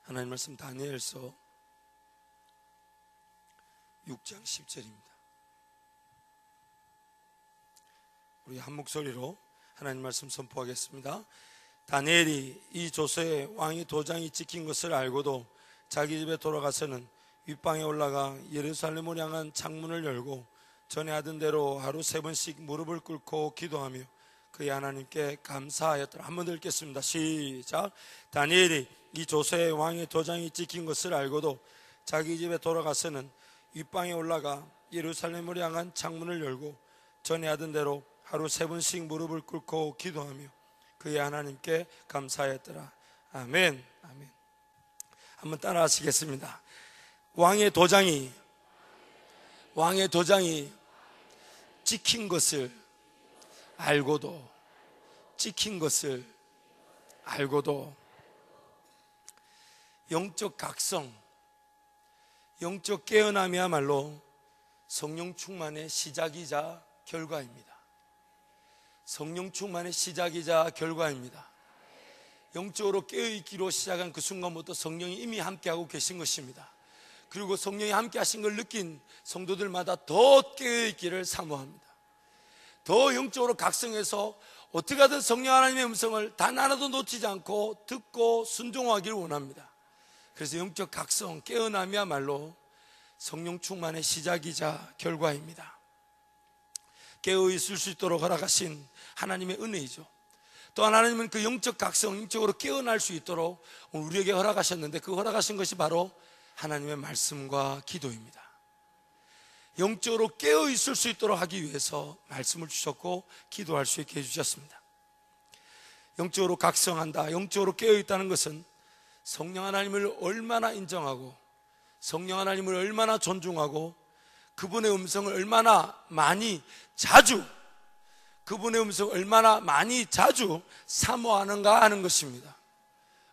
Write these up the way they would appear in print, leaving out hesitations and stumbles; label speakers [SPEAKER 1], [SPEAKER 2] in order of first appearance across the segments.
[SPEAKER 1] 하나님 말씀 다니엘서 6장 10절입니다. 우리 한 목소리로 하나님 말씀 선포하겠습니다. 다니엘이 이 조서에 왕의 도장이 찍힌 것을 알고도 자기 집에 돌아가서는 윗방에 올라가 예루살렘을 향한 창문을 열고 전에 하던 대로 하루 3번씩 무릎을 꿇고 기도하며 그의 하나님께 감사하였더라. 한번 더 읽겠습니다. 시작. 다니엘이 이 조서에 왕의 도장이 찍힌 것을 알고도 자기 집에 돌아가서는 윗방에 올라가 예루살렘을 향한 창문을 열고 전에 하던 대로 하루 3번씩 무릎을 꿇고 기도하며 그의 하나님께 감사하였더라. 아멘. 아멘. 한번 따라 하시겠습니다. 왕의 도장이 찍힌 것을 알고도 영적 각성, 영적 깨어남이야말로 성령 충만의 시작이자 결과입니다. 성령 충만의 시작이자 결과입니다. 영적으로 깨어있기로 시작한 그 순간부터 성령이 이미 함께하고 계신 것입니다. 그리고 성령이 함께 하신 걸 느낀 성도들마다 더 깨어있기를 사모합니다. 더 영적으로 각성해서 어떻게 하든 성령 하나님의 음성을 단 하나도 놓치지 않고 듣고 순종하기를 원합니다. 그래서 영적 각성, 깨어남이야말로 성령 충만의 시작이자 결과입니다. 깨어있을 수 있도록 허락하신 하나님의 은혜이죠. 또 하나님은 그 영적 각성, 영적으로 깨어날 수 있도록 우리에게 허락하셨는데 그 허락하신 것이 바로 하나님의 말씀과 기도입니다. 영적으로 깨어있을 수 있도록 하기 위해서 말씀을 주셨고 기도할 수 있게 해주셨습니다. 영적으로 각성한다, 영적으로 깨어있다는 것은 성령 하나님을 얼마나 인정하고 성령 하나님을 얼마나 존중하고 그분의 음성을 얼마나 많이 자주 그분의 음성을 얼마나 많이 자주 사모하는가 하는 것입니다.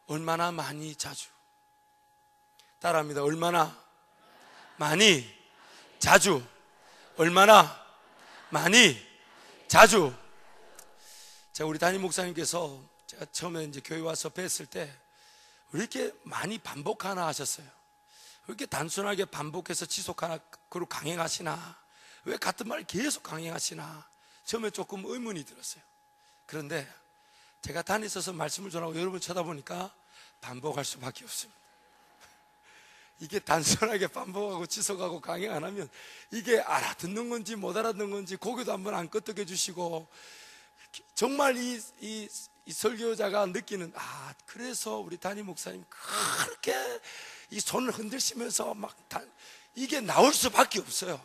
[SPEAKER 1] 얼마나 많이 자주. 따라합니다. 얼마나 많이 자주. 얼마나 많이 자주. 제가 우리 담임 목사님께서 제가 처음에 이제 교회 와서 뵀을 때 왜 이렇게 많이 반복하나 하셨어요. 왜 이렇게 단순하게 반복해서 지속하나, 그리고 강행하시나, 왜 같은 말을 계속 강행하시나 처음에 조금 의문이 들었어요. 그런데 제가 다니셔서 말씀을 전하고 여러분 쳐다보니까 반복할 수밖에 없습니다. 이게 단순하게 반복하고 지속하고 강행 안 하면 이게 알아듣는 건지 못 알아듣는 건지 고개도 한번 안 끄덕여 주시고, 정말 이 설교자가 느끼는, 그래서 우리 담임 목사님 그렇게 이 손을 흔들시면서 이게 나올 수밖에 없어요.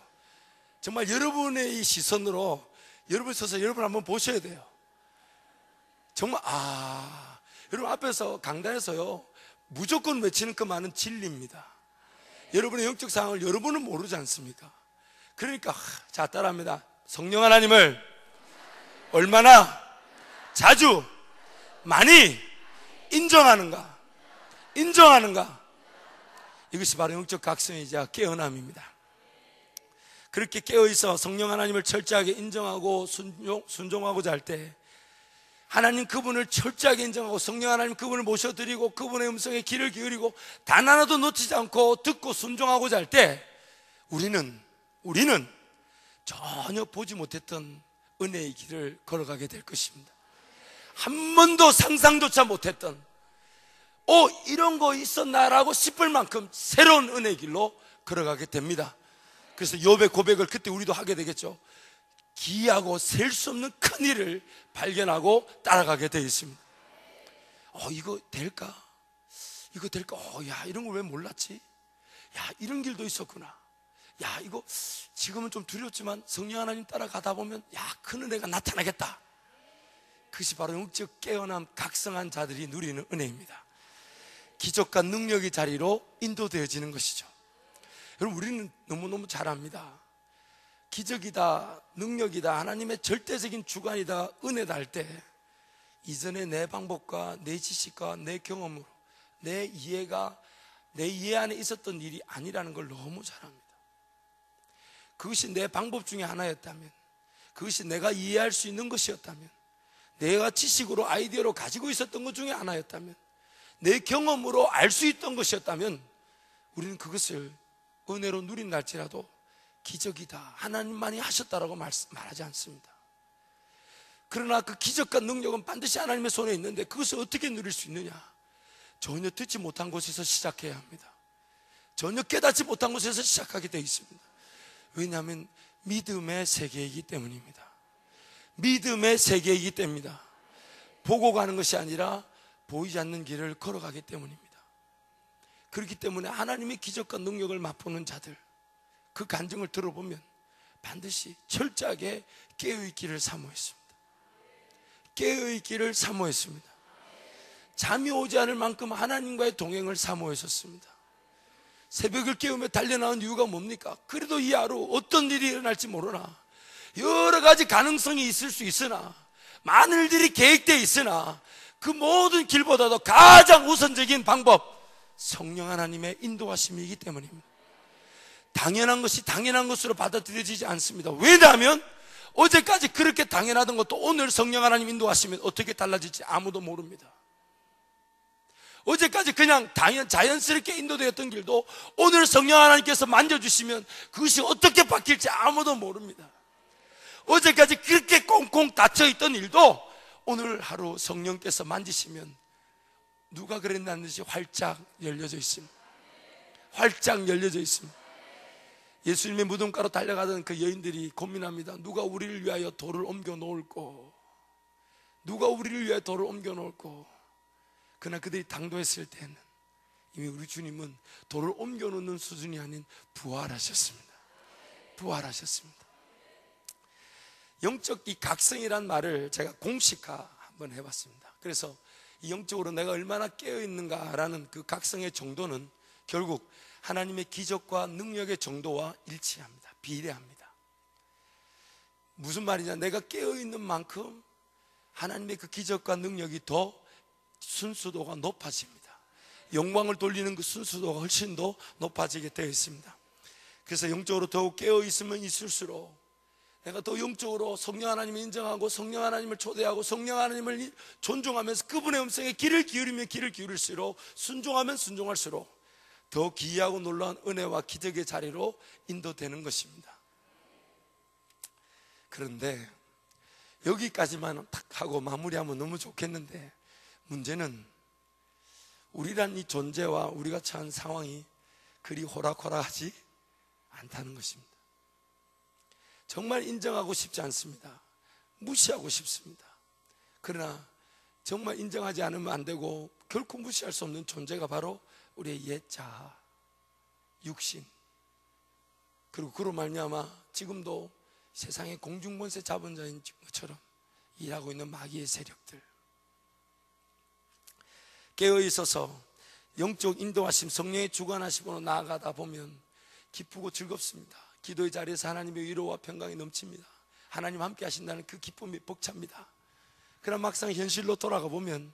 [SPEAKER 1] 정말 여러분의 이 시선으로 여러분 서서 여러분 한번 보셔야 돼요. 정말 여러분 앞에서 강단에서요 무조건 외치는 것만은 진리입니다. 여러분의 영적 상황을 여러분은 모르지 않습니까? 그러니까 자, 따라합니다. 성령 하나님을 얼마나 자주 많이 인정하는가, 이것이 바로 영적 각성이자 깨어남입니다. 그렇게 깨어있어 성령 하나님을 철저하게 인정하고 순종하고자 할 때, 하나님 그분을 철저하게 인정하고 성령 하나님 그분을 모셔드리고 그분의 음성에 귀를 기울이고 단 하나도 놓치지 않고 듣고 순종하고자 할 때, 우리는 전혀 보지 못했던 은혜의 길을 걸어가게 될 것입니다. 한 번도 상상조차 못했던, 이런 거 있었나라고 싶을 만큼 새로운 은혜의 길로 걸어가게 됩니다. 그래서 욥의 고백을 그때 우리도 하게 되겠죠. 기이하고 셀 수 없는 큰 일을 발견하고 따라가게 되어 있습니다. 이거 될까? 야, 이런 걸 왜 몰랐지? 야, 이런 길도 있었구나. 야, 이거 지금은 좀 두렵지만 성령 하나님 따라가다 보면 큰 은혜가 나타나겠다. 그것이 바로 영적 깨어남 각성한 자들이 누리는 은혜입니다. 기적과 능력의 자리로 인도되어지는 것이죠. 여러분, 우리는 너무너무 잘 압니다. 기적이다, 능력이다, 하나님의 절대적인 주관이다, 은혜다 할 때 이전에 내 방법과 내 지식과 내 경험으로 내 이해 안에 있었던 일이 아니라는 걸 너무 잘 압니다. 그것이 내 방법 중에 하나였다면, 그것이 내가 이해할 수 있는 것이었다면, 내가 지식으로 아이디어로 가지고 있었던 것 중에 하나였다면, 내 경험으로 알 수 있던 것이었다면 우리는 그것을 은혜로 누린날지라도 기적이다, 하나님만이 하셨다라고 말하지 않습니다. 그러나 그 기적과 능력은 반드시 하나님의 손에 있는데 그것을 어떻게 누릴 수 있느냐? 전혀 듣지 못한 곳에서 시작해야 합니다. 전혀 깨닫지 못한 곳에서 시작하게 되어 있습니다. 왜냐하면 믿음의 세계이기 때문입니다. 믿음의 세계이기 때문입니다. 보고 가는 것이 아니라 보이지 않는 길을 걸어가기 때문입니다. 그렇기 때문에 하나님의 기적과 능력을 맛보는 자들, 그 간증을 들어보면 반드시 철저하게 깨어있기를 사모했습니다. 깨어있기를 사모했습니다. 잠이 오지 않을 만큼 하나님과의 동행을 사모했었습니다. 새벽을 깨우며 달려나온 이유가 뭡니까? 그래도 이 하루 어떤 일이 일어날지 모르나, 여러 가지 가능성이 있을 수 있으나, 많은 일들이 계획되어 있으나, 그 모든 길보다도 가장 우선적인 방법, 성령 하나님의 인도하심이기 때문입니다. 당연한 것이 당연한 것으로 받아들여지지 않습니다. 왜냐하면 어제까지 그렇게 당연하던 것도 오늘 성령 하나님 인도하시면 어떻게 달라질지 아무도 모릅니다. 어제까지 그냥 자연스럽게 인도되었던 길도 오늘 성령 하나님께서 만져주시면 그것이 어떻게 바뀔지 아무도 모릅니다. 어제까지 그렇게 꽁꽁 닫혀있던 일도 오늘 하루 성령께서 만지시면 누가 그랬는지 활짝 열려져 있습니다. 활짝 열려져 있습니다. 예수님의 무덤가로 달려가던 그 여인들이 고민합니다. 누가 우리를 위하여 돌을 옮겨 놓을꼬? 누가 우리를 위하여 돌을 옮겨 놓을꼬? 그러나 그들이 당도했을 때는 이미 우리 주님은 돌을 옮겨 놓는 수준이 아닌 부활하셨습니다. 부활하셨습니다. 영적 이 각성이란 말을 제가 공식화 한번 해봤습니다. 그래서 이 영적으로 내가 얼마나 깨어있는가라는 그 각성의 정도는 결국 하나님의 기적과 능력의 정도와 일치합니다. 비례합니다. 무슨 말이냐? 내가 깨어있는 만큼 하나님의 그 기적과 능력이 더 순수도가 높아집니다. 영광을 돌리는 그 순수도가 훨씬 더 높아지게 되어 있습니다. 그래서 영적으로 더욱 깨어있으면 있을수록 내가 더 영적으로 성령 하나님을 인정하고 성령 하나님을 초대하고 성령 하나님을 존중하면서 그분의 음성에 귀를 기울이면 귀를 기울일수록, 순종하면 순종할수록 더 기이하고 놀라운 은혜와 기적의 자리로 인도되는 것입니다. 그런데 여기까지만 딱 하고 마무리하면 너무 좋겠는데, 문제는 우리란 이 존재와 우리가 처한 상황이 그리 호락호락하지 않다는 것입니다. 정말 인정하고 싶지 않습니다. 무시하고 싶습니다. 그러나 정말 인정하지 않으면 안 되고 결코 무시할 수 없는 존재가 바로 우리의 옛 자아, 육신, 그리고 그로 말미암아 지금도 세상의 공중권세 잡은 자인 것처럼 일하고 있는 마귀의 세력들. 깨어있어서 영적 인도하심, 성령의 주관하심으로 나아가다 보면 기쁘고 즐겁습니다. 기도의 자리에서 하나님의 위로와 평강이 넘칩니다. 하나님 함께 하신다는 그 기쁨이 벅찹니다. 그러나 막상 현실로 돌아가 보면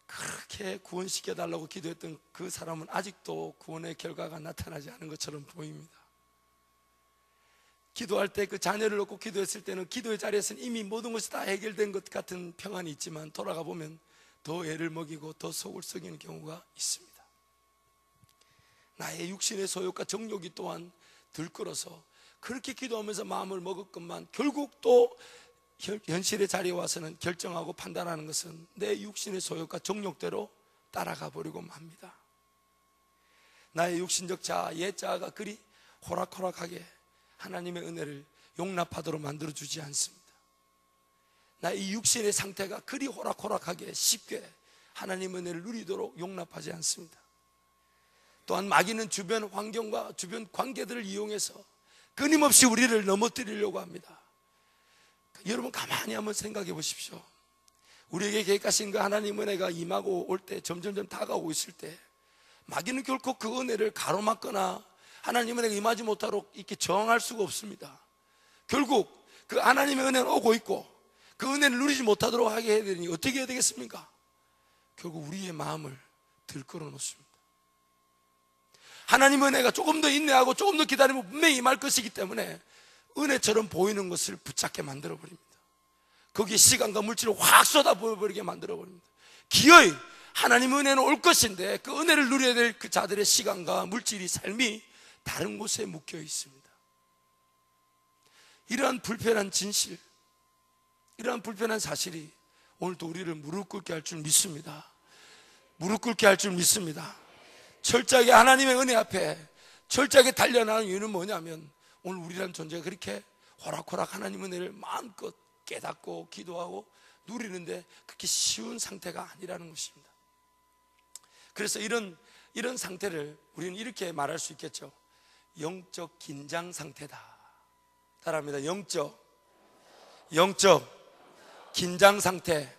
[SPEAKER 1] 그렇게 구원시켜달라고 기도했던 그 사람은 아직도 구원의 결과가 나타나지 않은 것처럼 보입니다. 기도할 때 그 자녀를 놓고 기도했을 때는 기도의 자리에서는 이미 모든 것이 다 해결된 것 같은 평안이 있지만 돌아가 보면 더 애를 먹이고 더 속을 썩이는 경우가 있습니다. 나의 육신의 소욕과 정욕이 또한 들끓어서 그렇게 기도하면서 마음을 먹었건만 결국 또 현실의 자리에 와서는 결정하고 판단하는 것은 내 육신의 소욕과 정욕대로 따라가 버리고 맙니다. 나의 육신적 자아, 옛 자아가 그리 호락호락하게 하나님의 은혜를 용납하도록 만들어주지 않습니다. 나의 이 육신의 상태가 그리 호락호락하게 쉽게 하나님의 은혜를 누리도록 용납하지 않습니다. 또한 마귀는 주변 환경과 주변 관계들을 이용해서 끊임없이 우리를 넘어뜨리려고 합니다. 여러분 가만히 한번 생각해 보십시오. 우리에게 계획하신 그 하나님의 은혜가 임하고 올 때, 점점점 다가오고 있을 때 마귀는 결코 그 은혜를 가로막거나 하나님의 은혜가 임하지 못하도록 이렇게 저항할 수가 없습니다. 결국 그 하나님의 은혜는 오고 있고 그 은혜를 누리지 못하도록 하게 해야 되니 어떻게 해야 되겠습니까? 결국 우리의 마음을 들끓어 놓습니다. 하나님의 은혜가 조금 더 인내하고 조금 더 기다리면 분명히 임할 것이기 때문에 은혜처럼 보이는 것을 붙잡게 만들어버립니다. 거기에 시간과 물질을 확 쏟아부어버리게 만들어버립니다. 기어이 하나님의 은혜는 올 것인데 그 은혜를 누려야 될 그 자들의 시간과 물질이, 삶이 다른 곳에 묶여 있습니다. 이러한 불편한 진실, 이러한 불편한 사실이 오늘도 우리를 무릎 꿇게 할 줄 믿습니다. 무릎 꿇게 할 줄 믿습니다. 철저하게 하나님의 은혜 앞에 철저하게 달려나가는 이유는 뭐냐면, 오늘 우리라는 존재가 그렇게 호락호락 하나님의 은혜를 마음껏 깨닫고 기도하고 누리는데 그렇게 쉬운 상태가 아니라는 것입니다. 그래서 이런 상태를 우리는 이렇게 말할 수 있겠죠. 영적 긴장 상태다. 따라합니다. 영적 긴장 상태.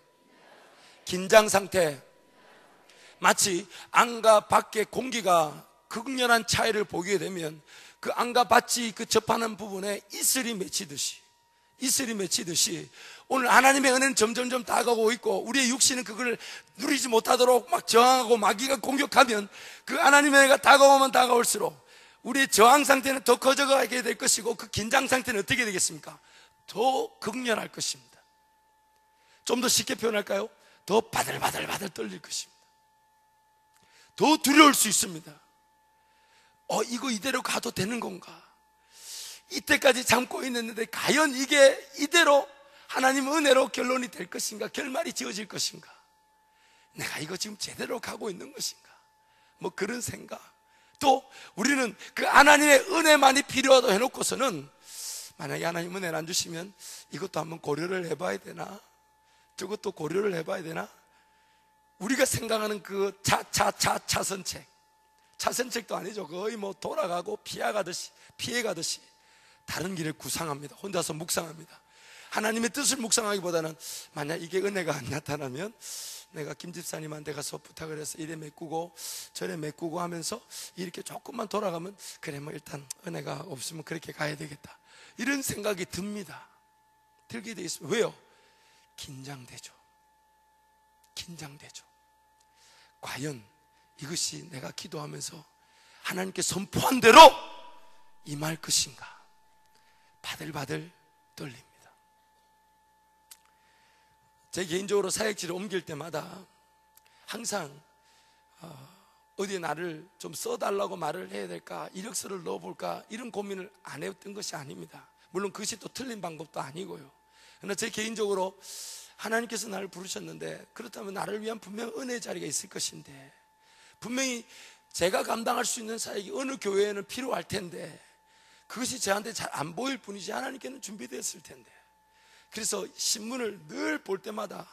[SPEAKER 1] 긴장 상태. 마치 안과 밖의 공기가 극렬한 차이를 보게 되면 그 안과 밭이 그 접하는 부분에 이슬이 맺히듯이 오늘 하나님의 은혜는 점점점 다가오고 있고 우리의 육신은 그걸 누리지 못하도록 막 저항하고 마귀가 공격하면 그 하나님의 은혜가 다가오면 다가올수록 우리의 저항 상태는 더 커져가게 될 것이고 그 긴장 상태는 어떻게 되겠습니까? 더 극렬할 것입니다. 좀 더 쉽게 표현할까요? 더 바들바들 떨릴 것입니다. 더 두려울 수 있습니다. 이거 이대로 가도 되는 건가? 이때까지 참고 있는데 과연 이게 이대로 하나님의 은혜로 결론이 될 것인가? 결말이 지어질 것인가? 내가 이거 지금 제대로 가고 있는 것인가? 뭐 그런 생각. 또 우리는 그 하나님의 은혜만이 필요하다고 해놓고서는 만약에 하나님 은혜를 안 주시면 이것도 한번 고려를 해봐야 되나? 저것도 고려를 해봐야 되나? 우리가 생각하는 그 차선책도 아니죠. 거의 뭐 돌아가고 피해가듯이 다른 길을 구상합니다. 혼자서 묵상합니다. 하나님의 뜻을 묵상하기보다는 만약 이게 은혜가 안 나타나면 내가 김 집사님한테 가서 부탁을 해서 이래 메꾸고 저래 메꾸고 하면서 이렇게 조금만 돌아가면 그래 뭐 일단 은혜가 없으면 그렇게 가야 되겠다, 이런 생각이 듭니다. 들게 돼 있습니다. 왜요? 긴장되죠. 과연 이것이 내가 기도하면서 하나님께 선포한 대로 임할 것인가? 바들바들 떨립니다. 제 개인적으로 사역지를 옮길 때마다 항상 어디에 나를 좀 써달라고 말을 해야 될까, 이력서를 넣어볼까, 이런 고민을 안 했던 것이 아닙니다. 물론 그것이 또 틀린 방법도 아니고요. 그러나 제 개인적으로 하나님께서 나를 부르셨는데 그렇다면 나를 위한 분명 은혜의 자리가 있을 것인데, 분명히 제가 감당할 수 있는 사역이 어느 교회에는 필요할 텐데 그것이 저한테 잘 안 보일 뿐이지 하나님께는 준비되었을 텐데, 그래서 신문을 늘 볼 때마다,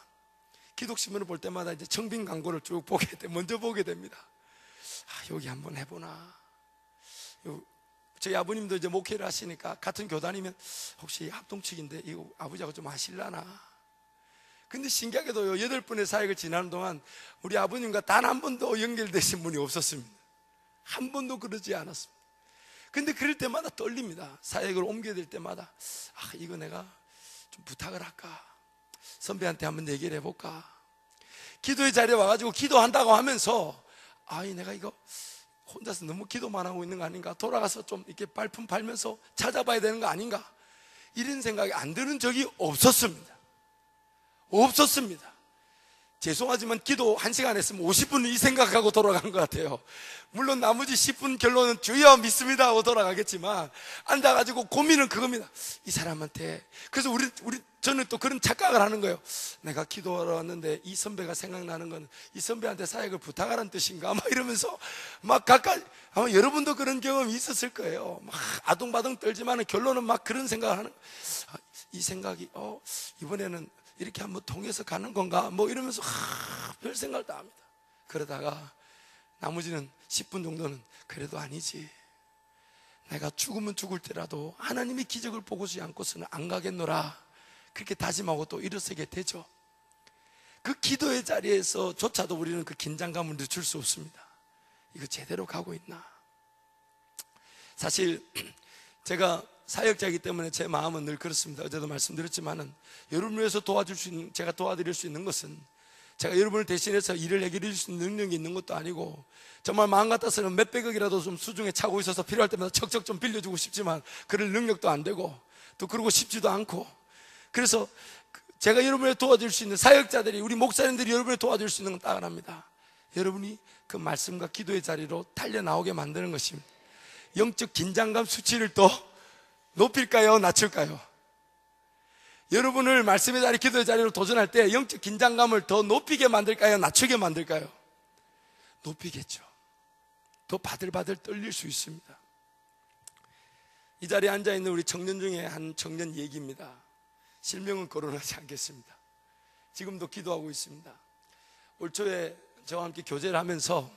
[SPEAKER 1] 기독신문을 볼 때마다 이제 청빙 광고를 쭉 먼저 보게 됩니다. 여기 한번 해보나. 저희 아버님도 이제 목회를 하시니까 같은 교단이면 혹시 합동측인데 이거 아버지하고 좀 하실라나. 근데 신기하게도요, 8분의 사역을 지나는 동안 우리 아버님과 단 한 번도 연결되신 분이 없었습니다. 한 번도 그러지 않았습니다. 근데 그럴 때마다 떨립니다. 사역을 옮겨야 될 때마다 이거 내가 좀 부탁을 할까, 선배한테 한번 얘기를 해볼까. 기도의 자리에 와가지고 기도한다고 하면서 내가 이거 혼자서 너무 기도만 하고 있는 거 아닌가, 돌아가서 좀 이렇게 발품 팔면서 찾아봐야 되는 거 아닌가, 이런 생각이 안 드는 적이 없었습니다. 죄송하지만 기도 1시간 했으면 50분은 이 생각하고 돌아간 것 같아요. 물론 나머지 10분 결론은 주여 믿습니다 하고 돌아가겠지만 앉아가지고 고민은 그겁니다. 이 사람한테. 그래서 저는 또 그런 착각을 하는 거예요. 내가 기도하러 왔는데 이 선배가 생각나는 건 이 선배한테 사역을 부탁하라는 뜻인가, 막 이러면서 막 가까이, 아마 여러분도 그런 경험이 있었을 거예요. 막 아둥바둥 떨지만 결론은 막 그런 생각을 하는, 이 생각이 이번에는 이렇게 한번 통해서 가는 건가, 뭐 이러면서 별 생각을 다 합니다. 그러다가 나머지는 10분 정도는 그래도 아니지, 내가 죽으면 죽을 때라도 하나님의 기적을 보고지 않고서는 안 가겠노라, 그렇게 다짐하고 또 일어서게 되죠. 그 기도의 자리에서조차도 우리는 그 긴장감을 늦출 수 없습니다. 이거 제대로 가고 있나. 사실 제가 사역자이기 때문에 제 마음은 늘 그렇습니다. 어제도 말씀드렸지만은 여러분을 위해서 제가 도와드릴 수 있는 것은 제가 여러분을 대신해서 일을 해결할 수 있는 능력이 있는 것도 아니고, 정말 마음 같아서는 몇백억이라도 좀 수중에 차고 있어서 필요할 때마다 척척 좀 빌려주고 싶지만 그럴 능력도 안 되고 또 그러고 싶지도 않고, 그래서 제가 여러분을 도와줄 수 있는 사역자들이, 우리 목사님들이 여러분을 도와줄 수 있는 건 딱 하나입니다. 여러분이 그 말씀과 기도의 자리로 달려나오게 만드는 것입니다. 영적 긴장감 수치를 또 높일까요? 낮출까요? 여러분을 말씀의 자리, 기도의 자리로 도전할 때 영적 긴장감을 더 높이게 만들까요? 낮추게 만들까요? 높이겠죠. 더 바들바들 떨릴 수 있습니다. 이 자리에 앉아있는 우리 청년 중에 한 청년 얘기입니다. 실명은 거론하지 않겠습니다. 지금도 기도하고 있습니다. 올 초에 저와 함께 교제를 하면서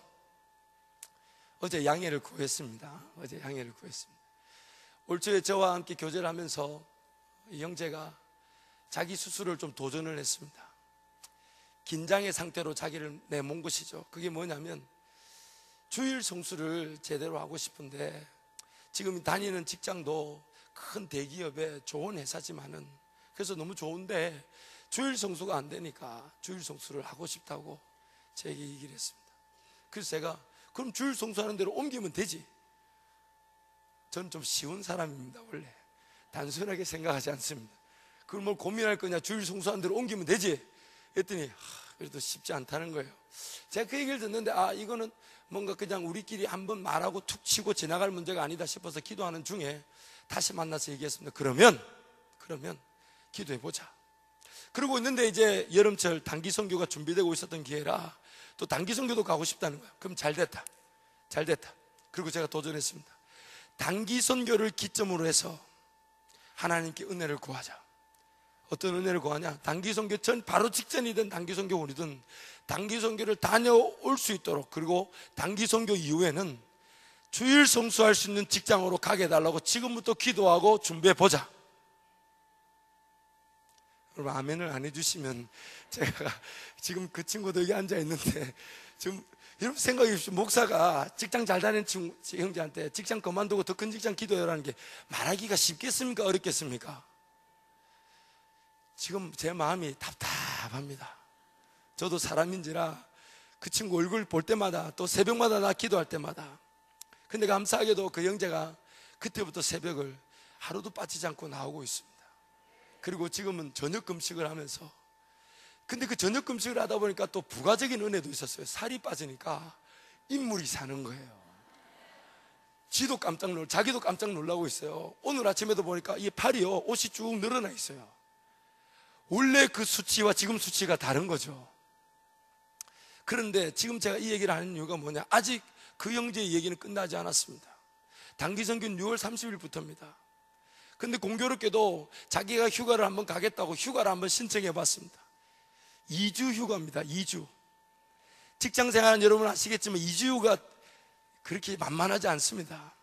[SPEAKER 1] 어제 양해를 구했습니다. 올 초에 저와 함께 교제를 하면서 이 형제가 자기 스스로를 좀 도전을 했습니다. 긴장의 상태로 자기를 내몬 것이죠. 그게 뭐냐면 주일 성수를 제대로 하고 싶은데 지금 다니는 직장도 큰 대기업의 좋은 회사지만은 그래서 너무 좋은데 주일 성수가 안 되니까 주일 성수를 하고 싶다고 제게 얘기를 했습니다. 그래서 제가 그럼 주일 성수하는 대로 옮기면 되지. 저는 좀 쉬운 사람입니다. 원래 단순하게 생각하지 않습니다. 그걸 뭘 고민할 거냐, 주일 성수하는 대로 옮기면 되지. 했더니 그래도 쉽지 않다는 거예요. 제가 그 얘기를 듣는데 이거는 뭔가 그냥 우리끼리 한번 말하고 툭 치고 지나갈 문제가 아니다 싶어서 기도하는 중에 다시 만나서 얘기했습니다. 그러면 기도해보자. 그러고 있는데 이제 여름철 단기 선교가 준비되고 있었던 기회라 또 단기 선교도 가고 싶다는 거예요. 그럼 잘 됐다. 그리고 제가 도전했습니다. 단기 선교를 기점으로 해서 하나님께 은혜를 구하자. 어떤 은혜를 구하냐? 단기 선교 전 바로 직전이든 단기 선교원이든 단기 선교를 다녀올 수 있도록, 그리고 단기 선교 이후에는 주일 성수할 수 있는 직장으로 가게 해달라고 지금부터 기도하고 준비해 보자. 여러분 아멘을 안 해주시면 제가 지금 그 친구도 여기 앉아 있는데 지금 여러분 생각해 보십시오. 목사가 직장 잘 다니는 형제한테 직장 그만두고 더 큰 직장 기도해라는 게 말하기가 쉽겠습니까? 어렵겠습니까? 지금 제 마음이 답답합니다. 저도 사람인지라 그 친구 얼굴 볼 때마다 또 새벽마다 나 기도할 때마다, 근데 감사하게도 그 형제가 그때부터 새벽을 하루도 빠지지 않고 나오고 있습니다. 그리고 지금은 저녁 금식을 하면서, 근데 그 저녁 금식을 하다 보니까 또 부가적인 은혜도 있었어요. 살이 빠지니까 인물이 사는 거예요. 자기도 깜짝 놀라고 있어요. 오늘 아침에도 보니까 이 팔이요, 옷이 쭉 늘어나 있어요. 원래 그 수치와 지금 수치가 다른 거죠. 그런데 지금 제가 이 얘기를 하는 이유가 뭐냐, 아직 그 형제의 얘기는 끝나지 않았습니다. 단기 선교는 6월 30일부터입니다. 근데 공교롭게도 자기가 휴가를 한번 가겠다고 휴가를 한번 신청해 봤습니다. 2주 휴가입니다. 2주. 직장 생활은 여러분 아시겠지만 2주 휴가 그렇게 만만하지 않습니다.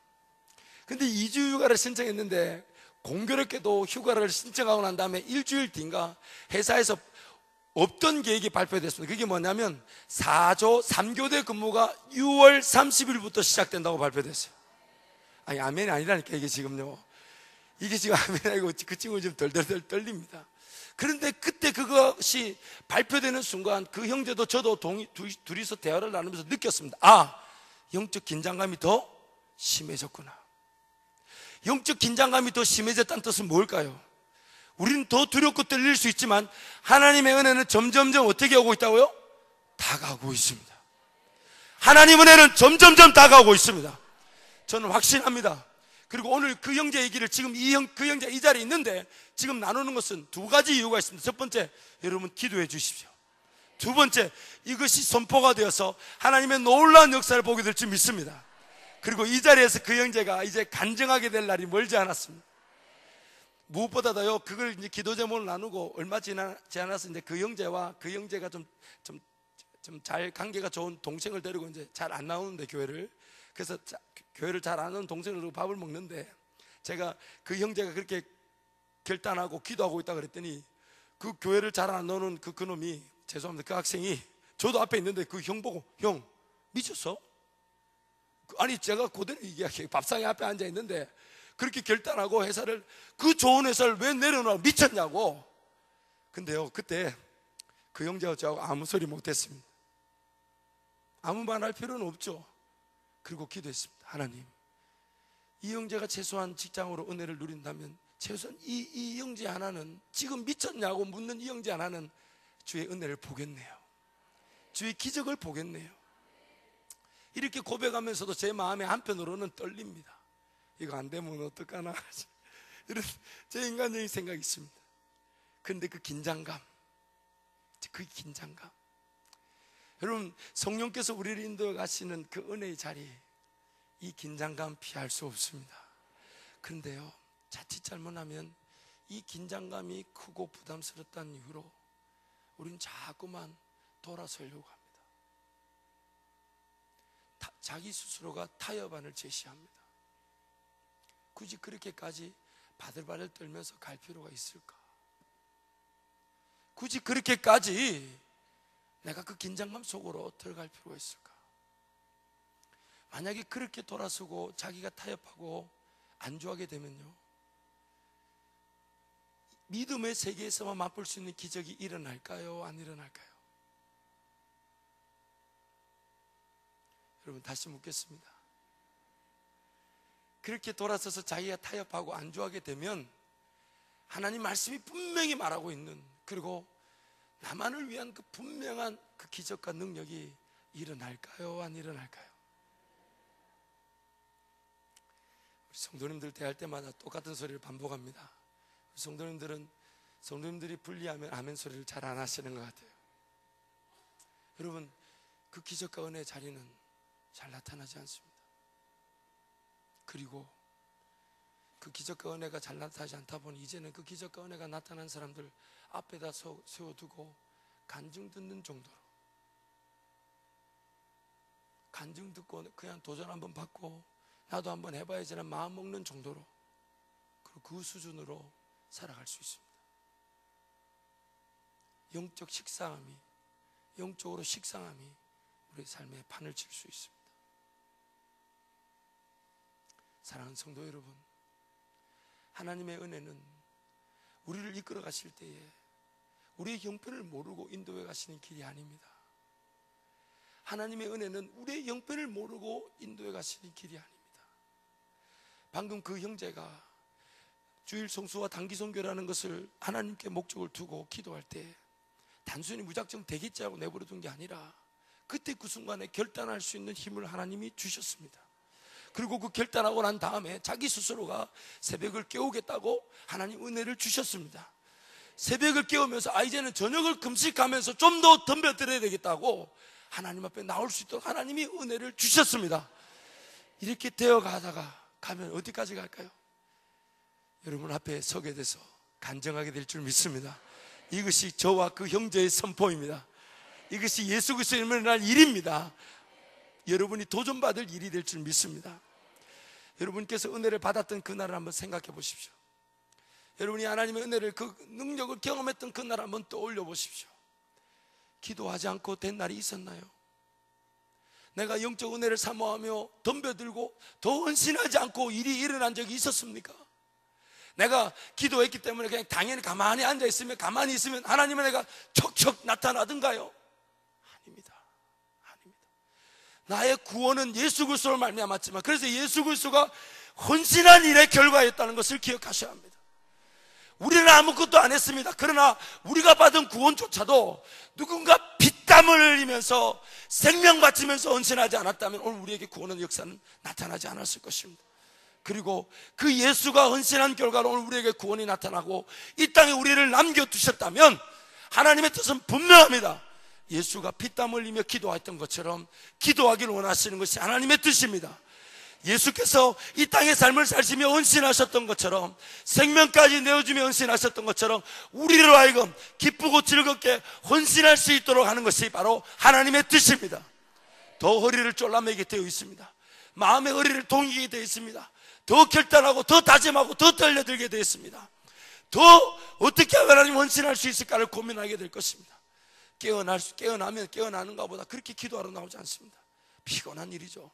[SPEAKER 1] 근데 2주 휴가를 신청했는데 공교롭게도 휴가를 신청하고 난 다음에 일주일 뒤인가 회사에서 없던 계획이 발표됐습니다. 그게 뭐냐면 4조 3교대 근무가 6월 30일부터 시작된다고 발표됐어요. 아니 아멘이 아니라니까 이게 지금요. 이게 지금 아멘이 아니고 그 친구 지금 덜덜덜 떨립니다. 그런데 그때 그것이 발표되는 순간 그 형제도 저도 둘이서 대화를 나누면서 느꼈습니다. 영적 긴장감이 더 심해졌구나. 영적 긴장감이 더 심해졌다는 뜻은 뭘까요? 우리는 더 두렵고 떨릴 수 있지만 하나님의 은혜는 점점점 어떻게 오고 있다고요? 다가오고 있습니다. 하나님 은혜는 점점점 다가오고 있습니다. 저는 확신합니다. 그리고 오늘 그 형제 얘기를 지금 그 형제 이 자리에 있는데 지금 나누는 것은 두 가지 이유가 있습니다. 첫 번째, 여러분 기도해 주십시오. 두 번째, 이것이 선포가 되어서 하나님의 놀라운 역사를 보게 될 줄 믿습니다. 그리고 이 자리에서 그 형제가 이제 간증하게 될 날이 멀지 않았습니다. 무엇보다도요, 그걸 이제 기도 제목을 나누고 얼마 지나지 않아서 이제 그 형제와 그 형제가 좀 잘 관계가 좋은 동생을 데리고 이제 잘 안 나오는데 교회를, 그래서 교회를 잘 안 오는 동생을 두고 밥을 먹는데 제가 그 형제가 그렇게 결단하고 기도하고 있다 그랬더니 그 교회를 잘 안 오는 그놈이, 죄송합니다, 그 학생이 저도 앞에 있는데 그 형 보고, 형 미쳤어? 아니 제가 그대로 얘기하게 밥상에 앞에 앉아 있는데 그렇게 결단하고 회사를, 그 좋은 회사를 왜 내려놓아, 미쳤냐고. 근데요 그때 그 형제하고 저하고 아무 소리 못했습니다. 아무 말 할 필요는 없죠. 그리고 기도했습니다. 하나님, 이 형제가 최소한 직장으로 은혜를 누린다면 최소한 이 형제 하나는, 지금 미쳤냐고 묻는 이 형제 하나는 주의 은혜를 보겠네요. 주의 기적을 보겠네요. 이렇게 고백하면서도 제 마음의 한편으로는 떨립니다. 이거 안 되면 어떡하나 이런 제 인간적인 생각이 있습니다. 그런데 그 긴장감, 여러분, 성령께서 우리를 인도해 가시는 그 은혜의 자리, 이 긴장감 피할 수 없습니다. 그런데요, 자칫 잘못하면 이 긴장감이 크고 부담스럽다는 이유로 우린 자꾸만 돌아서려고 합니다. 자기 스스로가 타협안을 제시합니다. 굳이 그렇게까지 바들바들 떨면서 갈 필요가 있을까? 굳이 그렇게까지 내가 그 긴장감 속으로 들어갈 필요가 있을까? 만약에 그렇게 돌아서고 자기가 타협하고 안주하게 되면요, 믿음의 세계에서만 맛볼 수 있는 기적이 일어날까요? 안 일어날까요? 여러분, 다시 묻겠습니다. 그렇게 돌아서서 자기가 타협하고 안주하게 되면 하나님 말씀이 분명히 말하고 있는, 그리고 나만을 위한 그 분명한 그 기적과 능력이 일어날까요? 안 일어날까요? 우리 성도님들 대할 때마다 똑같은 소리를 반복합니다. 우리 성도님들이 분리하면 아멘 소리를 잘 안 하시는 것 같아요. 여러분, 그 기적과 은혜의 자리는 잘 나타나지 않습니다. 그리고 그 기적과 은혜가 잘 나타나지 않다 보니 이제는 그 기적과 은혜가 나타난 사람들 앞에다 세워두고 간증 듣는 정도로, 간증 듣고 그냥 도전 한번 받고 나도 한번 해봐야지라는 마음 먹는 정도로, 그리고 그 수준으로 살아갈 수 있습니다. 영적으로 식상함이 우리 삶에 판을 칠 수 있습니다. 사랑하는 성도 여러분, 하나님의 은혜는 우리를 이끌어 가실 때에 우리의 형편을 모르고 인도해 가시는 길이 아닙니다. 하나님의 은혜는 우리의 형편을 모르고 인도해 가시는 길이 아닙니다. 방금 그 형제가 주일 성수와 단기 선교라는 것을 하나님께 목적을 두고 기도할 때 단순히 무작정 되겠지 하고 내버려둔 게 아니라 그때 그 순간에 결단할 수 있는 힘을 하나님이 주셨습니다. 그리고 그 결단하고 난 다음에 자기 스스로가 새벽을 깨우겠다고 하나님 은혜를 주셨습니다. 새벽을 깨우면서 이제는 저녁을 금식하면서 좀 더 덤벼들어야 되겠다고 하나님 앞에 나올 수 있도록 하나님이 은혜를 주셨습니다. 이렇게 되어가다가 가면 어디까지 갈까요? 여러분 앞에 서게 돼서 간증하게 될 줄 믿습니다. 이것이 저와 그 형제의 선포입니다. 이것이 예수 그리스도의 이름으로 일어날 일입니다. 여러분이 도전받을 일이 될 줄 믿습니다. 여러분께서 은혜를 받았던 그날을 한번 생각해 보십시오. 여러분이 하나님의 은혜를, 그 능력을 경험했던 그날을 한번 떠올려 보십시오. 기도하지 않고 된 날이 있었나요? 내가 영적 은혜를 사모하며 덤벼들고 더 헌신하지 않고 일이 일어난 적이 있었습니까? 내가 기도했기 때문에 그냥 당연히 가만히 앉아있으면, 가만히 있으면 하나님은 내가 척척 나타나던가요? 아닙니다. 나의 구원은 예수 그리스도로 말미암았지만, 그래서 예수 그리스도가 헌신한 일의 결과였다는 것을 기억하셔야 합니다. 우리는 아무것도 안 했습니다. 그러나 우리가 받은 구원조차도 누군가 피땀을 흘리면서 생명 바치면서 헌신하지 않았다면 오늘 우리에게 구원의 역사는 나타나지 않았을 것입니다. 그리고 그 예수가 헌신한 결과로 오늘 우리에게 구원이 나타나고 이 땅에 우리를 남겨두셨다면 하나님의 뜻은 분명합니다. 예수가 피땀 흘리며 기도했던 것처럼 기도하기를 원하시는 것이 하나님의 뜻입니다. 예수께서 이 땅의 삶을 사시며 헌신하셨던 것처럼, 생명까지 내어주며 헌신하셨던 것처럼 우리로 하여금 기쁘고 즐겁게 헌신할 수 있도록 하는 것이 바로 하나님의 뜻입니다. 더 허리를 졸라매게 되어 있습니다. 마음의 허리를 동이게 되어 있습니다. 더 결단하고 더 다짐하고 더 떨려들게 되어 있습니다. 더 어떻게 하면 하나님 헌신할 수 있을까를 고민하게 될 것입니다. 깨어나면 깨어나는가 보다 그렇게 기도하러 나오지 않습니다. 피곤한 일이죠.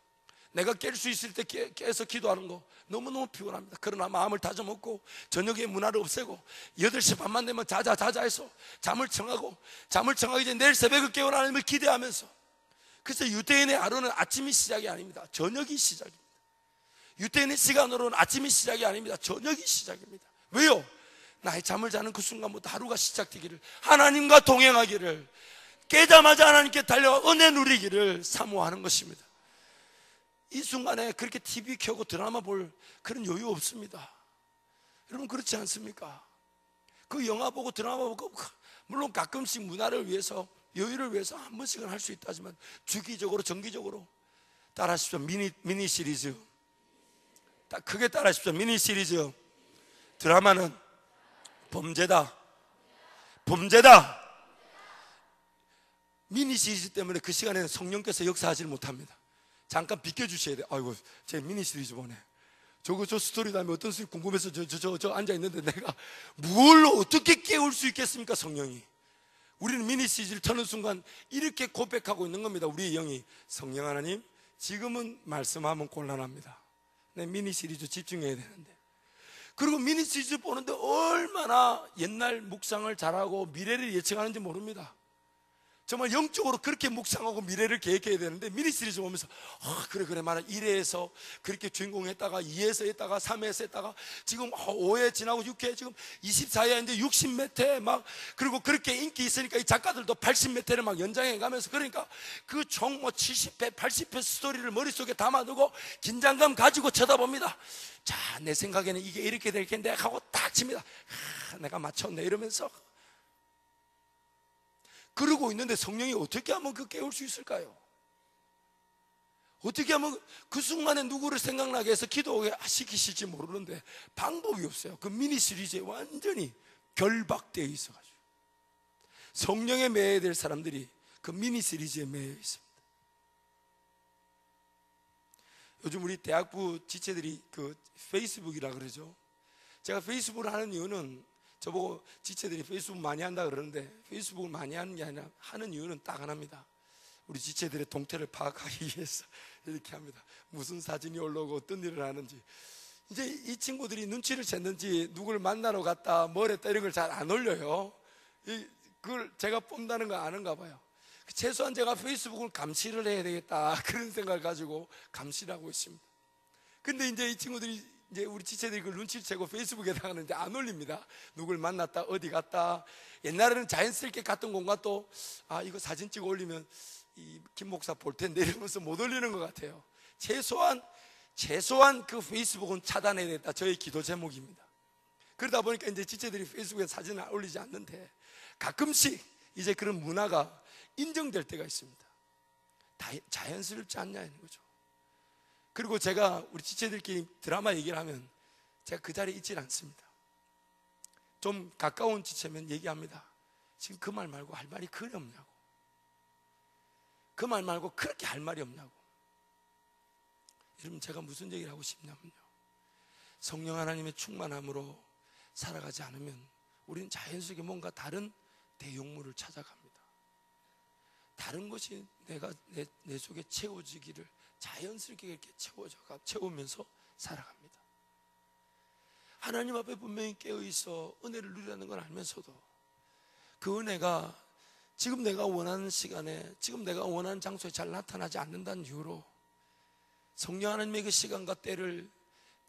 [SPEAKER 1] 내가 깰 수 있을 때 깨서 기도하는 거 너무너무 피곤합니다. 그러나 마음을 다져먹고 저녁에 문화를 없애고 8시 반만 되면 자자 해서 잠을 청하기 전에 내일 새벽을 깨어나 하나님을 기대하면서, 그래서 유대인의 하루는 아침이 시작이 아닙니다. 저녁이 시작입니다. 유대인의 시간으로는 아침이 시작이 아닙니다. 저녁이 시작입니다. 왜요? 나의 잠을 자는 그 순간부터 하루가 시작되기를, 하나님과 동행하기를, 깨자마자 하나님께 달려가 은혜 누리기를 사모하는 것입니다. 이 순간에 그렇게 TV 켜고 드라마 볼 그런 여유 없습니다. 여러분 그렇지 않습니까? 그 영화 보고 드라마 보고 물론 가끔씩 문화를 위해서 여유를 위해서 한 번씩은 할 수 있다지만 주기적으로 정기적으로 따라하십시오. 미니 시리즈 크게 따라하십시오. 미니 시리즈 드라마는 범죄다. 미니 시리즈 때문에 그 시간에는 성령께서 역사하지 못합니다. 잠깐 비켜주셔야 돼요. 아이고 제 미니 시리즈 보네. 저 스토리 다음에 어떤 스토리 궁금해서 저 앉아있는데 내가 뭘 어떻게 깨울 수 있겠습니까? 성령이. 우리는 미니 시리즈를 터는 순간 이렇게 고백하고 있는 겁니다. 우리의 영이 성령 하나님 지금은 말씀하면 곤란합니다. 내 미니 시리즈 집중해야 되는데. 그리고 미니 시리즈 보는데 얼마나 옛날 묵상을 잘하고 미래를 예측하는지 모릅니다. 정말 영적으로 그렇게 묵상하고 미래를 계획해야 되는데 미니 시리즈 보면서 그래 말은 1회에서 그렇게 주인공 했다가 2회에서 했다가 3회에서 했다가 지금 5회 지나고 6회 지금 24회인데 60몇 회 막 그리고 그렇게 인기 있으니까 이 작가들도 80몇 회를 막 연장해 가면서 그러니까 그 총 뭐 70회 80회 스토리를 머릿속에 담아두고 긴장감 가지고 쳐다봅니다. 자, 내 생각에는 이게 이렇게 될 텐데 하고 딱 칩니다. 내가 맞췄네 이러면서 그러고 있는데 성령이 어떻게 하면 그 깨울 수 있을까요? 어떻게 하면 그 순간에 누구를 생각나게 해서 기도하게 시키실지 모르는데 방법이 없어요. 그 미니 시리즈에 완전히 결박되어 있어가지고 성령에 매여야 될 사람들이 그 미니 시리즈에 매여 있습니다. 요즘 우리 대학부 지체들이 그 페이스북이라 그러죠. 제가 페이스북을 하는 이유는 저보고 지체들이 페이스북 많이 한다 그러는데 페이스북을 많이 하는 게 아니라 하는 이유는 딱 하나입니다. 우리 지체들의 동태를 파악하기 위해서 이렇게 합니다. 무슨 사진이 올라오고 어떤 일을 하는지. 이제 이 친구들이 눈치를 챘는지 누구를 만나러 갔다 뭘 했다 이런 걸 잘 안 올려요. 그걸 제가 뽐다는 거 아는가 봐요. 최소한 제가 페이스북을 감시를 해야 되겠다 그런 생각을 가지고 감시를 하고 있습니다. 근데 이제 이 친구들이 이제 우리 지체들이 그 눈치를 채고 페이스북에다가는 이제 안 올립니다. 누굴 만났다, 어디 갔다. 옛날에는 자연스럽게 갔던 공간도 이거 사진 찍어 올리면 이 김 목사 볼 텐데 이러면서 못 올리는 것 같아요. 최소한 그 페이스북은 차단해야 되겠다. 저의 기도 제목입니다. 그러다 보니까 이제 지체들이 페이스북에 사진을 올리지 않는데 가끔씩 이제 그런 문화가 인정될 때가 있습니다. 자연스럽지 않냐는 거죠. 그리고 제가 우리 지체들끼리 드라마 얘기를 하면 제가 그 자리에 있질 않습니다. 좀 가까운 지체면 얘기합니다. 지금 그 말 말고 할 말이 그리 없냐고. 그 말 말고 그렇게 할 말이 없냐고. 여러분 제가 무슨 얘기를 하고 싶냐면요, 성령 하나님의 충만함으로 살아가지 않으면 우리는 자연스럽게 뭔가 다른 대용물을 찾아갑니다. 다른 것이 내 속에 채워지기를 자연스럽게 이렇게 채우면서 살아갑니다. 하나님 앞에 분명히 깨어있어 은혜를 누리라는 걸 알면서도 그 은혜가 지금 내가 원하는 시간에 지금 내가 원하는 장소에 잘 나타나지 않는다는 이유로 성령 하나님의 그 시간과 때를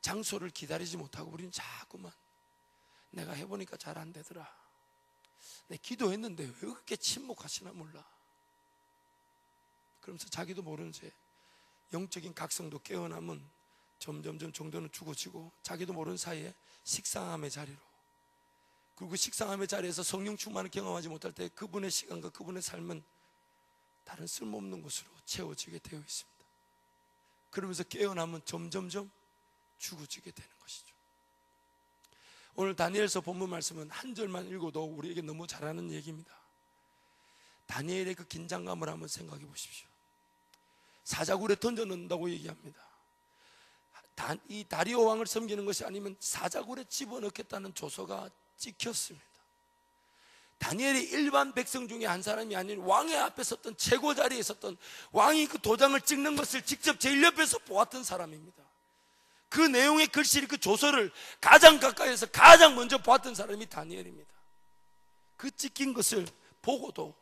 [SPEAKER 1] 장소를 기다리지 못하고 우리는 자꾸만 내가 해보니까 잘 안 되더라, 내 기도했는데 왜 그렇게 침묵하시나 몰라, 그러면서 자기도 모르는 채 영적인 각성도 깨어남은 점점점 정도는 죽어지고 자기도 모르는 사이에 식상함의 자리로, 그리고 식상함의 자리에서 성령 충만을 경험하지 못할 때 그분의 시간과 그분의 삶은 다른 쓸모없는 것으로 채워지게 되어 있습니다. 그러면서 깨어남은 점점점 죽어지게 되는 것이죠. 오늘 다니엘서 본문 말씀은 한 절만 읽어도 우리에게 너무 잘하는 얘기입니다. 다니엘의 그 긴장감을 한번 생각해 보십시오. 사자굴에 던져놓는다고 얘기합니다. 이 다리오 왕을 섬기는 것이 아니면 사자굴에 집어넣겠다는 조서가 찍혔습니다. 다니엘이 일반 백성 중에 한 사람이 아닌 왕의 앞에 섰던 최고 자리에 섰던, 왕이 그 도장을 찍는 것을 직접 제일 옆에서 보았던 사람입니다. 그 내용의 글씨를, 그 조서를 가장 가까이에서 가장 먼저 보았던 사람이 다니엘입니다. 그 찍힌 것을 보고도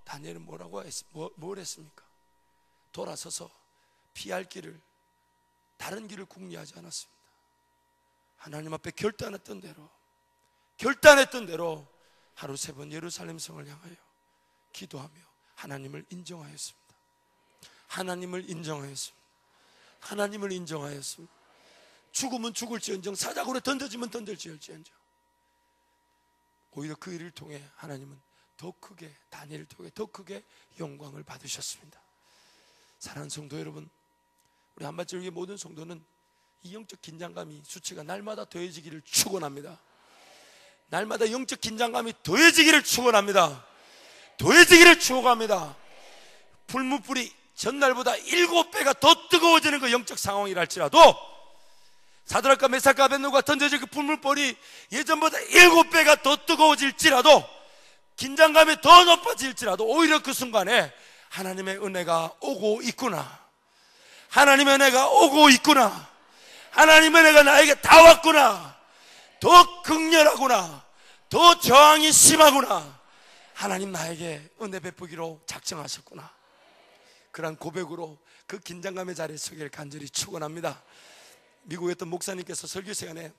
[SPEAKER 1] 다니엘은 뭘 했습니까? 돌아서서 피할 길을, 다른 길을 궁리하지 않았습니다. 하나님 앞에 결단했던 대로 하루 3번 예루살렘 성을 향하여 기도하며 하나님을 인정하였습니다. 하나님을 인정하였습니다. 하나님을 인정하였습니다. 죽으면 죽을지언정, 사자굴에 던져지면 던질지언정, 오히려 그 일을 통해 하나님은 더 크게, 다니엘을 통해 더 크게 영광을 받으셨습니다. 사랑하는 성도 여러분, 우리 한밭교회 모든 성도는 이 영적 긴장감이, 수치가 날마다 더해지기를 축원합니다. 날마다 영적 긴장감이 더해지기를 축원합니다. 더해지기를 축원합니다. 불문불이 전날보다 7배가 더 뜨거워지는 그 영적 상황이라 할지라도, 사드락과 메삭과 아벳네고가 던져질 그 불문불이 예전보다 7배가 더 뜨거워질지라도, 긴장감이 더 높아질지라도 오히려 그 순간에 하나님의 은혜가 오고 있구나, 하나님의 은혜가 오고 있구나, 하나님의 은혜가 나에게 다 왔구나, 더 극렬하구나, 더 저항이 심하구나, 하나님 나에게 은혜 베푸기로 작정하셨구나, 그런 고백으로 그 긴장감의 자리에 서기를 간절히 축원합니다. 미국에 있던 목사님께서 설교 시간에,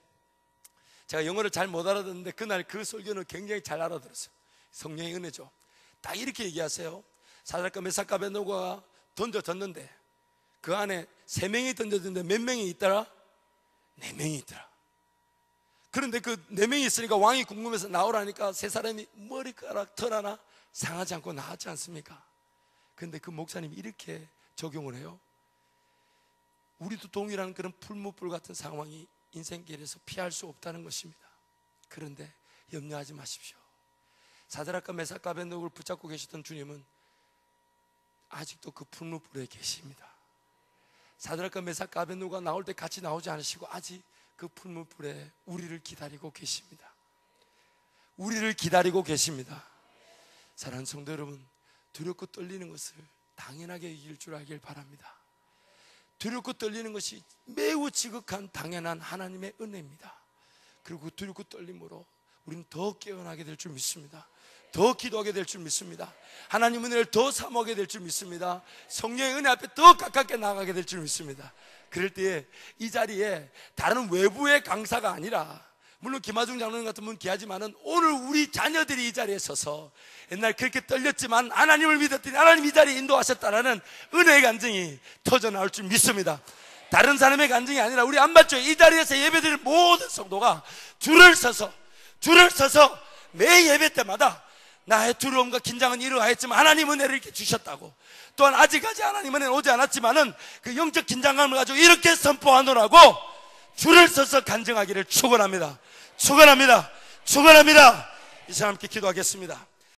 [SPEAKER 1] 제가 영어를 잘 못 알아듣는데 그날 그 설교는 굉장히 잘 알아들었어요. 성령의 은혜죠. 딱 이렇게 얘기하세요. 사드락과 메삭과 아벳네고가 던져졌는데 그 안에 3명이 던져졌는데 몇 명이 있더라? 4명이 있더라. 그런데 그 4명이 있으니까 왕이 궁금해서 나오라니까 3사람이 머리카락 털 하나 상하지 않고 나왔지 않습니까? 그런데 그 목사님이 이렇게 적용을 해요. 우리도 동일한 그런 풀무불 같은 상황이 인생길에서 피할 수 없다는 것입니다. 그런데 염려하지 마십시오. 사드락과 메삭과 아벳네고를 붙잡고 계셨던 주님은 아직도 그 풀무불에 계십니다. 사드락과 메삭과 아벳네고가 나올 때 같이 나오지 않으시고 아직 그 풀무불에 우리를 기다리고 계십니다. 우리를 기다리고 계십니다. 사랑하는 성도 여러분, 두렵고 떨리는 것을 당연하게 이길 줄 알길 바랍니다. 두렵고 떨리는 것이 매우 지극한 당연한 하나님의 은혜입니다. 그리고 두렵고 떨림으로 우리는 더 깨어나게 될 줄 믿습니다. 더 기도하게 될 줄 믿습니다. 하나님 은혜를 더 사모하게 될 줄 믿습니다. 성령의 은혜 앞에 더 가깝게 나아가게 될 줄 믿습니다. 그럴 때에 이 자리에 다른 외부의 강사가 아니라, 물론 김하중 장로님 같은 분 귀하지만은 오늘 우리 자녀들이 이 자리에 서서 옛날 그렇게 떨렸지만 하나님을 믿었더니 하나님 이 자리에 인도하셨다라는 은혜의 간증이 터져 나올 줄 믿습니다. 다른 사람의 간증이 아니라 우리 안받죠, 이 자리에서 예배드릴 모든 성도가 줄을 서서 매 예배 때마다 나의 두려움과 긴장은 이러하였지만 하나님 은혜를 이렇게 주셨다고, 또한 아직까지 하나님 은혜는 오지 않았지만은 그 영적 긴장감을 가지고 이렇게 선포하노라고 줄을 서서 간증하기를 축원합니다. 축원합니다. 축원합니다. 이 사람 함께 기도하겠습니다.